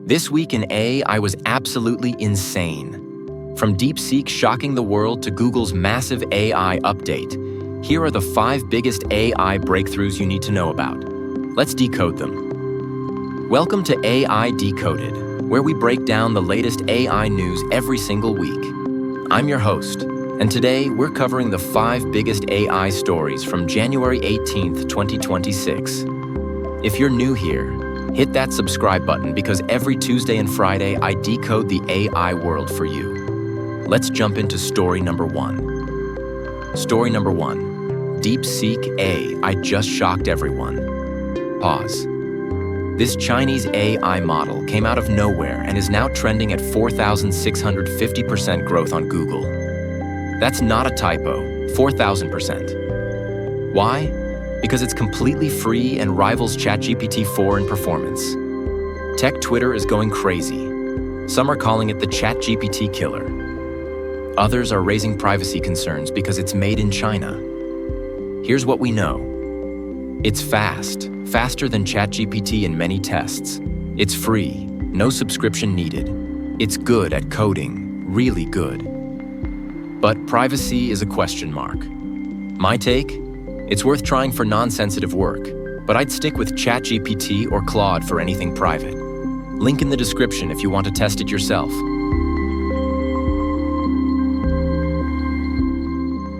This week in AI was absolutely insane. From DeepSeek shocking the world to Google's massive AI update, here are the 5 biggest AI breakthroughs you need to know about. Let's decode them. Welcome to AI Decoded, where we break down the latest AI news every single week. I'm your host, and today we're covering the 5 biggest AI stories from January 18th, 2026. If you're new here, hit that subscribe button because every Tuesday and Friday I decode the AI world for you. Let's jump into story number 1. Story number 1. DeepSeek AI just shocked everyone. Pause. This Chinese AI model came out of nowhere and is now trending at 4,650% growth on Google. That's not a typo, 4,000%. Why? Because it's completely free and rivals ChatGPT 4 in performance. Tech Twitter is going crazy. Some are calling it the ChatGPT killer. Others are raising privacy concerns because it's made in China. Here's what we know. It's fast, faster than ChatGPT in many tests. It's free, no subscription needed. It's good at coding, really good. But privacy is a question mark. My take? It's worth trying for non-sensitive work, but I'd stick with ChatGPT or Claude for anything private. Link in the description if you want to test it yourself.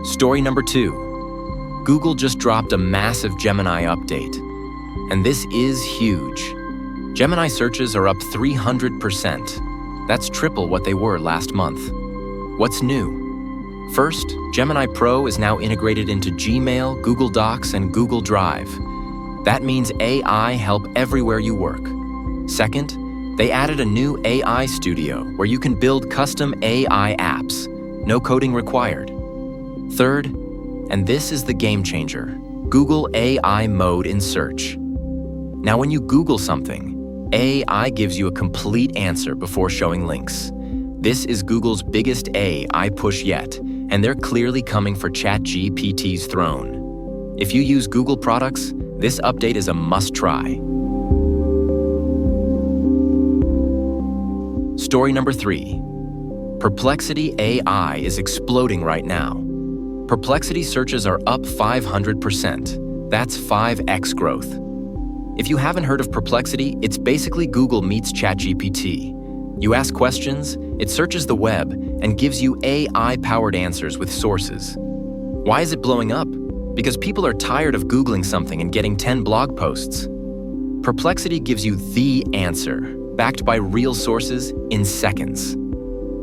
Story number 2. Google just dropped a massive Gemini update, and this is huge. Gemini searches are up 300%. That's triple what they were last month. What's new? First, Gemini Pro is now integrated into Gmail, Google Docs, and Google Drive. That means AI help everywhere you work. Second, they added a new AI studio where you can build custom AI apps, no coding required. Third, and this is the game changer, Google AI mode in search. Now when you Google something, AI gives you a complete answer before showing links. This is Google's biggest AI push yet, and they're clearly coming for ChatGPT's throne. If you use Google products, this update is a must-try. Story number 3. Perplexity AI is exploding right now. Perplexity searches are up 500%. That's 5x growth. If you haven't heard of Perplexity, it's basically Google meets ChatGPT. You ask questions, it searches the web, and gives you AI-powered answers with sources. Why is it blowing up? Because people are tired of Googling something and getting 10 blog posts. Perplexity gives you the answer, backed by real sources, in seconds.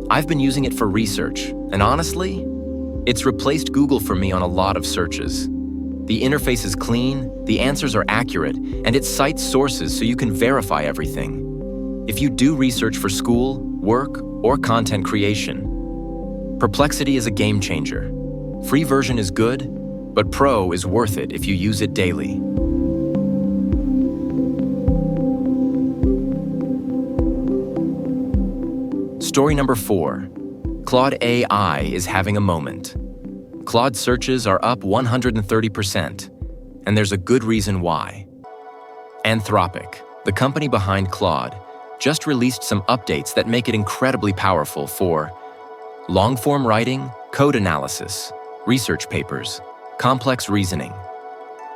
I've been using it for research, and honestly, it's replaced Google for me on a lot of searches. The interface is clean, the answers are accurate, and it cites sources so you can verify everything. If you do research for school, work, or content creation, Perplexity is a game changer. Free version is good, but Pro is worth it if you use it daily. Story number 4. Claude AI is having a moment. Claude searches are up 130%, and there's a good reason why. Anthropic, the company behind Claude, just released some updates that make it incredibly powerful for long-form writing, code analysis, research papers, complex reasoning.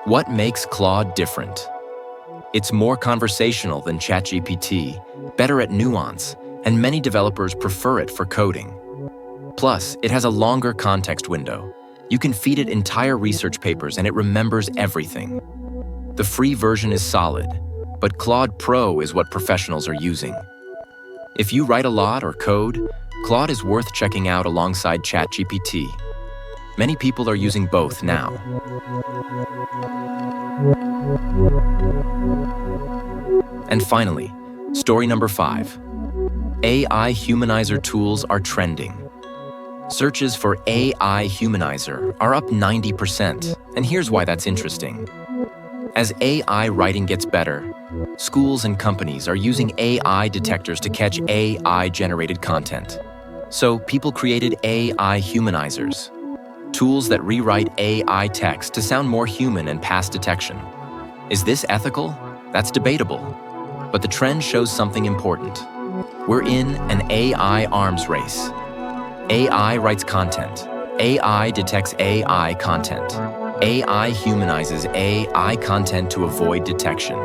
What makes Claude different? It's more conversational than ChatGPT, better at nuance, and many developers prefer it for coding. Plus, it has a longer context window. You can feed it entire research papers and it remembers everything. The free version is solid, but Claude Pro is what professionals are using. If you write a lot or code, Claude is worth checking out alongside ChatGPT. Many people are using both now. And finally, story number 5. AI Humanizer tools are trending. Searches for AI Humanizer are up 90%, and here's why that's interesting. As AI writing gets better, schools and companies are using AI detectors to catch AI-generated content. So people created AI Humanizers, tools that rewrite AI text to sound more human and pass detection. Is this ethical? That's debatable. But the trend shows something important. We're in an AI arms race. AI writes content. AI detects AI content. AI humanizes AI content to avoid detection.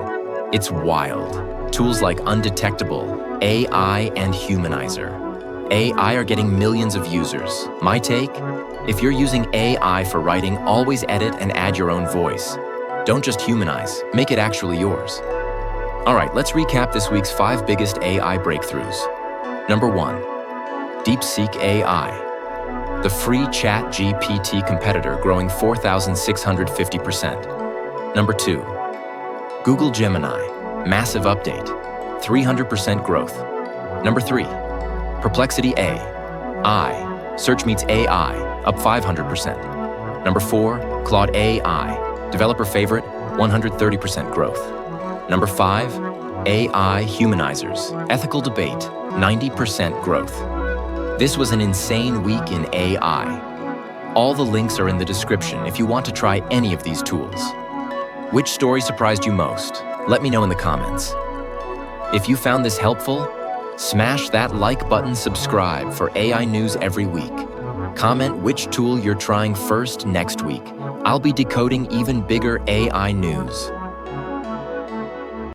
It's wild. Tools like Undetectable, AI, and Humanizer. AI are getting millions of users. My take? If you're using AI for writing, always edit and add your own voice. Don't just humanize, make it actually yours. All right, let's recap this week's 5 biggest AI breakthroughs. Number 1, DeepSeek AI. The free ChatGPT competitor growing 4,650%. Number 2, Google Gemini. Massive update, 300% growth. Number 3, Perplexity AI. Search meets AI, up 500%. Number 4, Claude AI. Developer favorite, 130% growth. Number 5, AI Humanizers. Ethical debate, 90% growth. This was an insane week in AI. All the links are in the description if you want to try any of these tools. Which story surprised you most? Let me know in the comments. If you found this helpful, smash that like button, subscribe for AI news every week. Comment which tool you're trying first next week. I'll be decoding even bigger AI news.